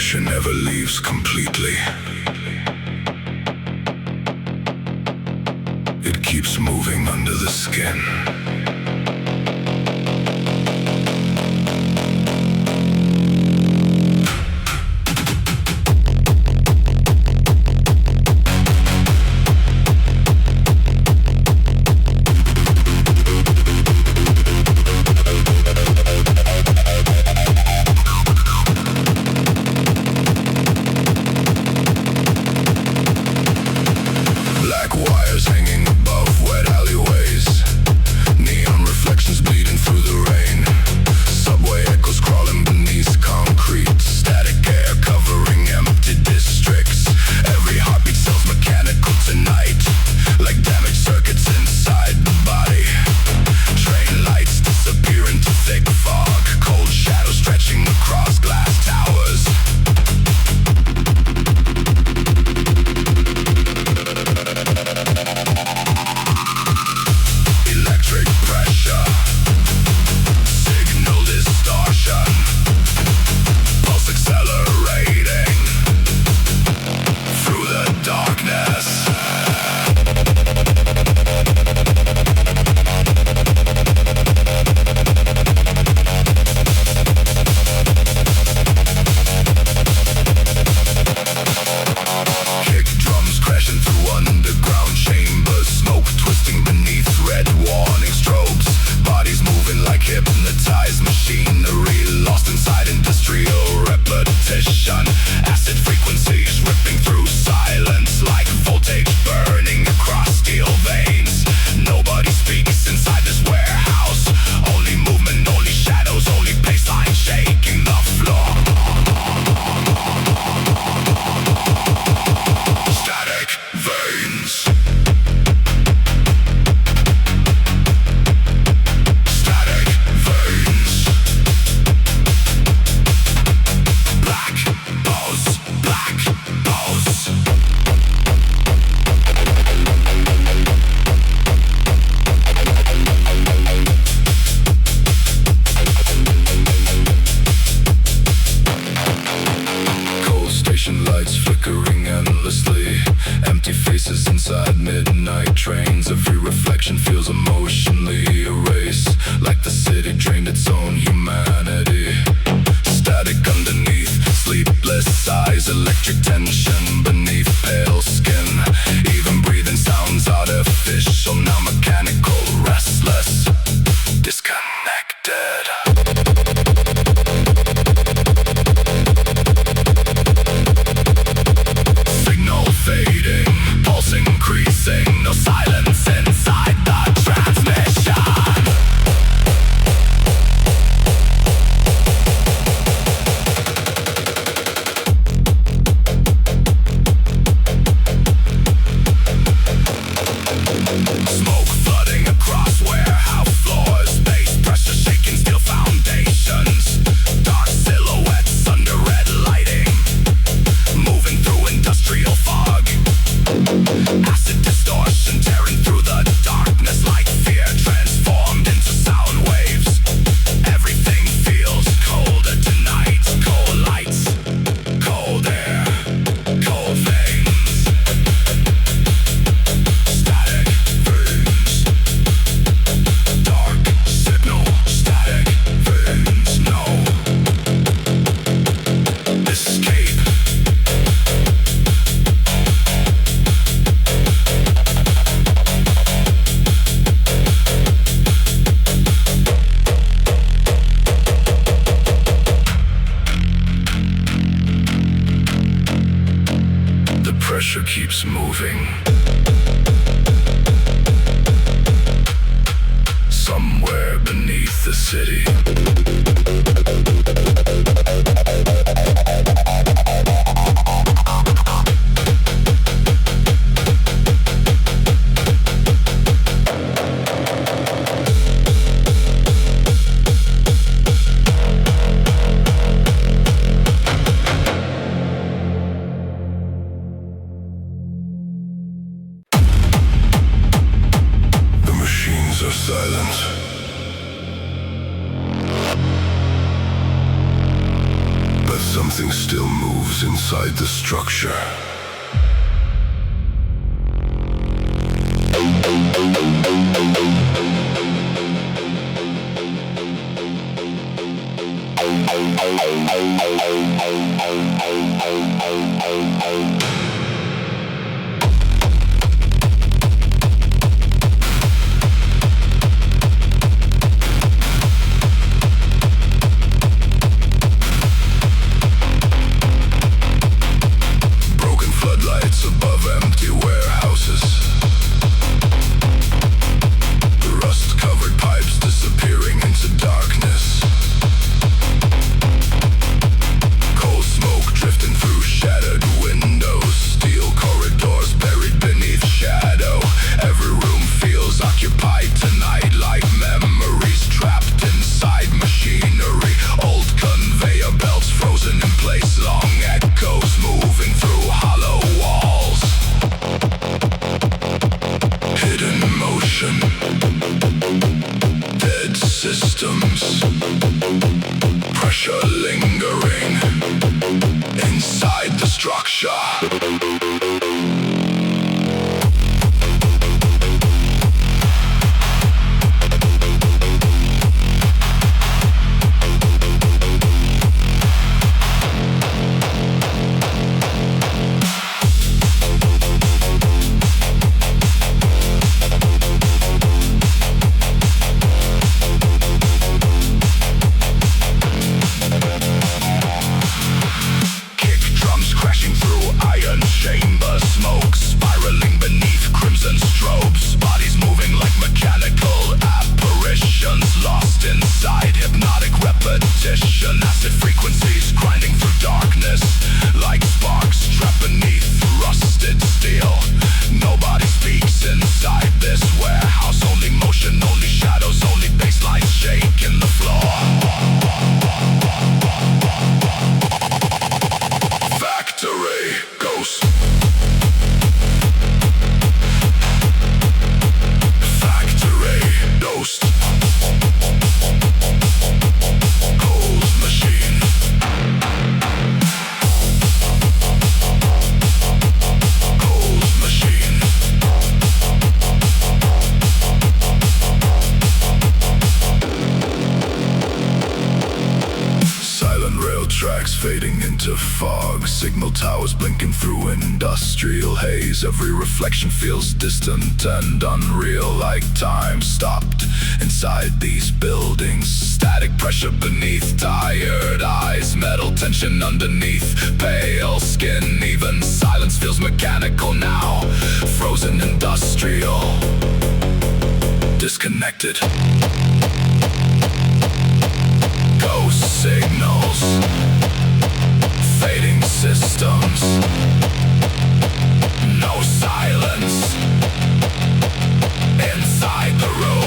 pressure never leaves completely. It keeps moving under the skin. Keeps moving. Somewhere beneath the city. Silent. Something still moves inside the structure. Every reflection feels distant and unreal, like time stopped inside these buildings. Static pressure beneath tired eyes, metal tension underneath pale skin. Even silence feels mechanical now, frozen industrial, disconnected. Ghost signals, fading systems. No silence inside the ruin.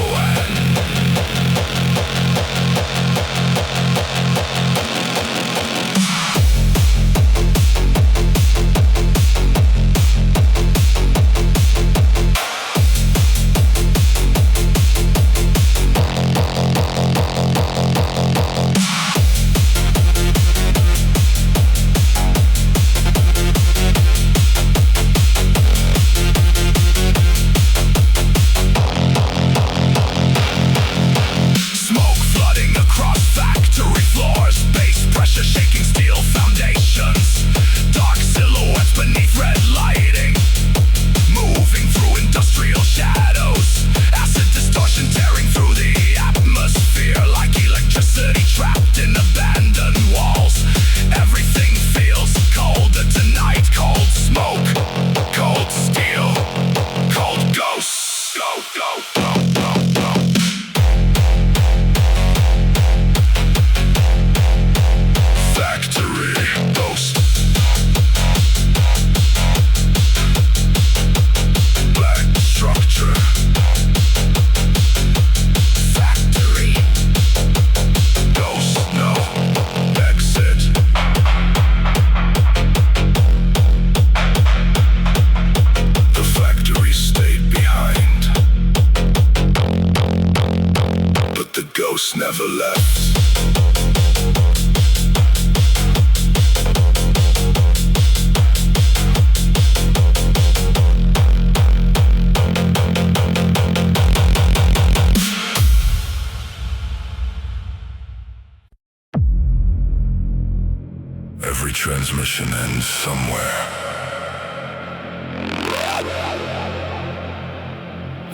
transmission ends somewhere.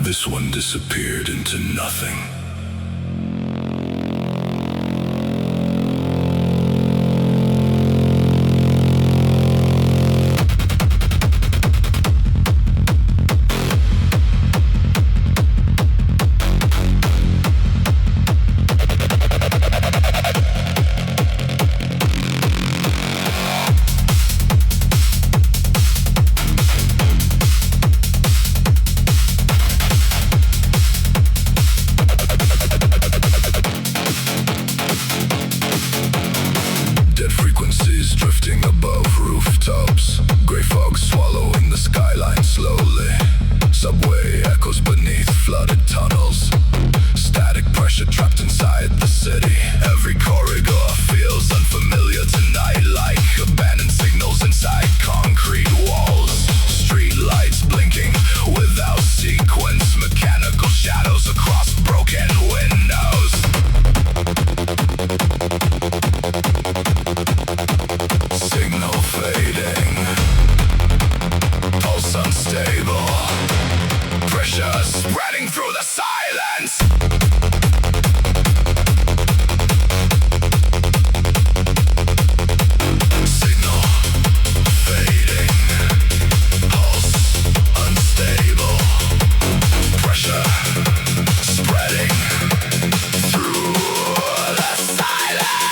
This one disappeared into nothing. Drifting above rooftops, grey fog swallowing the skyline slowly. Subway echoes beneath flooded tunnels, static pressure trapped inside the city. Every corridor feels unfamiliar tonight, like abandoned signals inside concrete walls. Street lights blinking without sequence, mechanical shadows across broken windows. Signal fading, pulse unstable, pressure spreading through the silence. Signal fading, pulse unstable, pressure spreading through the silence.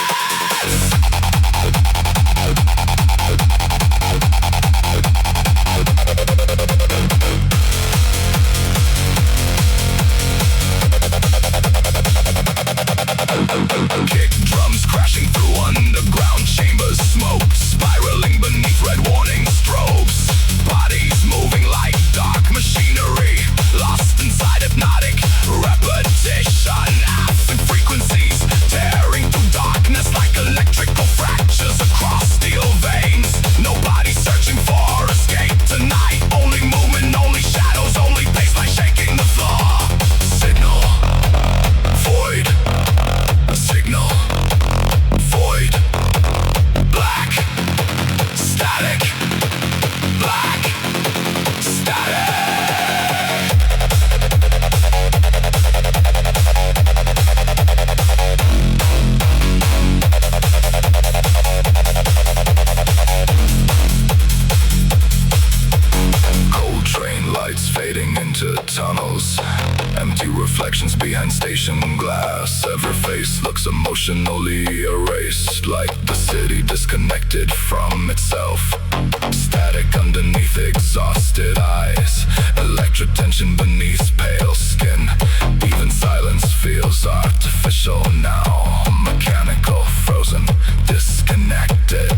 Kick drums crashing through underground chambers, smoke spiraling beneath red warning strobes. Bodies moving like dark machinery, lost inside hypnotic repetition. Acid frequencies tearing through darkness like electrical fractures across steel veins. Nobody searching for escape tonight. Only movement, only shadows, only baseline shaking the floor. Signal void. Signal void. Black static. Black static. Cold train lights fading into tunnels, empty reflections behind station glass. Every face looks emotionally erased, like the city disconnected from itself. Static underneath exhausted eyes, electric tension beneath pale skin. Even silence feels artificial now, mechanical, frozen, disconnected.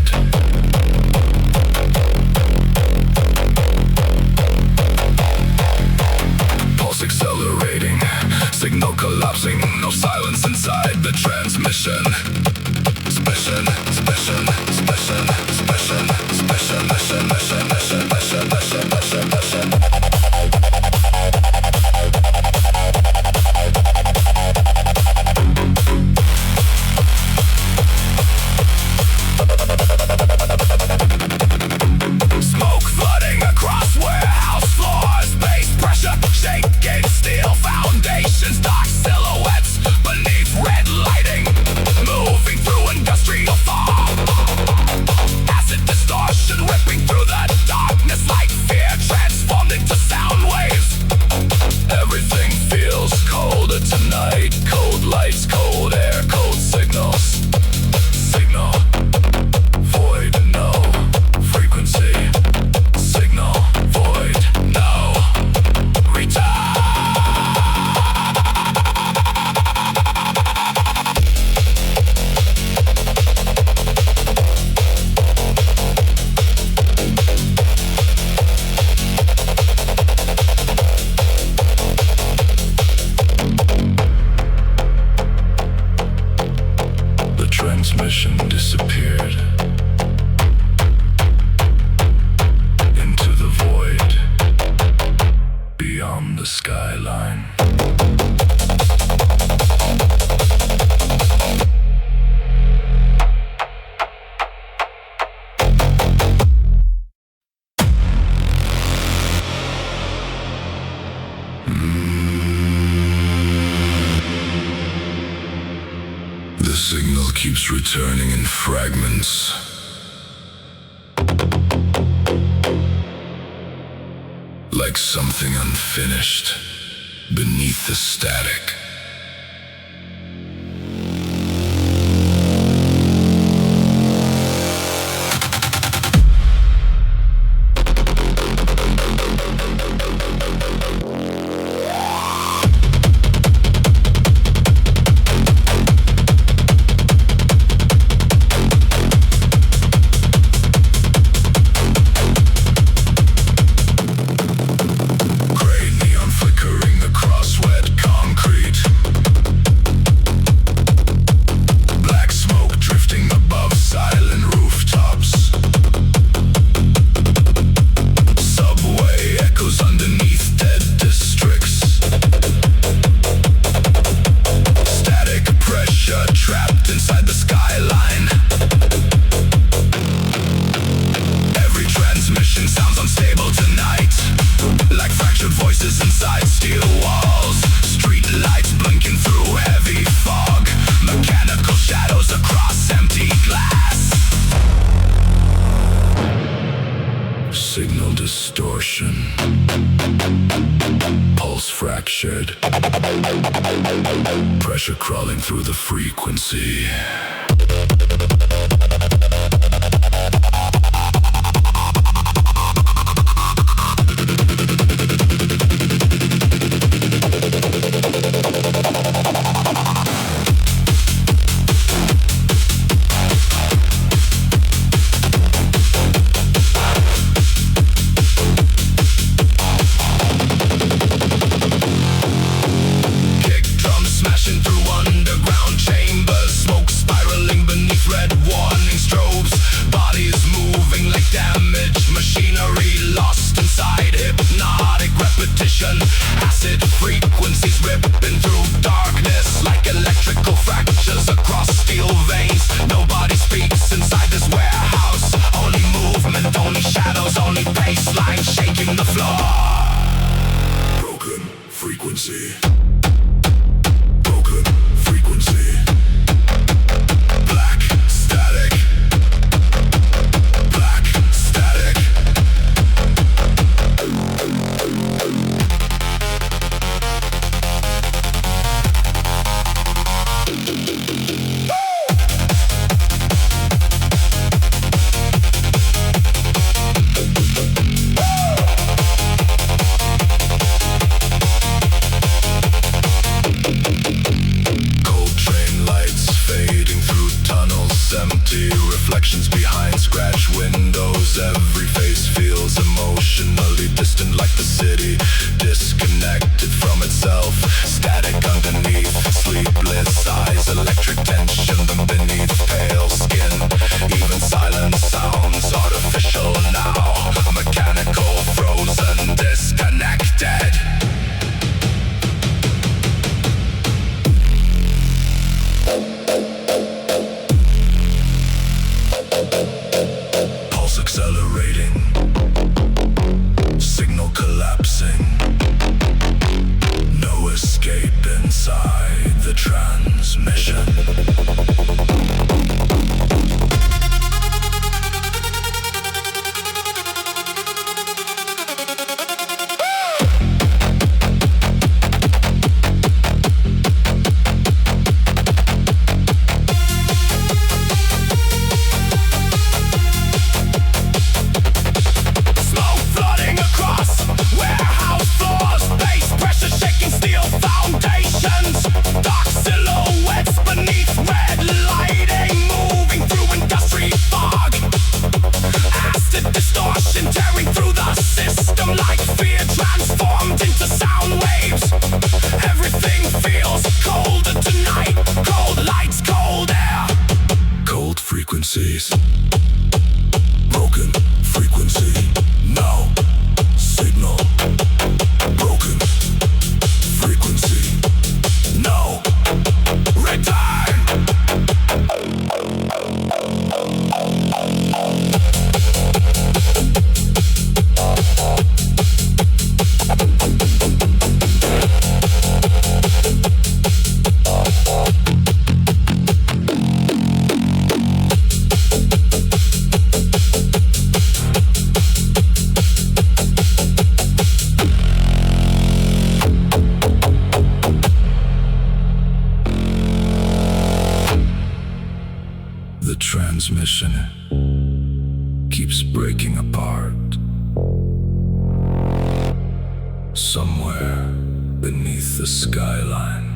Pulse accelerating, signal collapsing, no silence inside the transmission. Special, special, special, special, special, special, special, special, special, special, special. keeps returning in fragments. Like something unfinished beneath the static. Signal distortion, pulse fractured, pressure crawling through the frequency. Acid frequencies ripping through darkness like electrical fractures across steel veins. Nobody speaks inside this warehouse. Only movement, only shadows, only bassline shaking the floor. Broken frequency. Broken frequency. Black static. Black static. Empty reflections behind scratch windows. Every face feels emotionally distant, like the city disconnected from itself. Static underneath sleepless eyes, electric tension beneath pale skin. Even silence sounds artificial now, mechanical, frozen, disconnected. Pulse accelerating, signal collapsing. No escape inside the transmission. Frequencies. Broken frequency. Now. Signal. Broken frequency. No. Return. breaking apart. Somewhere beneath the skyline,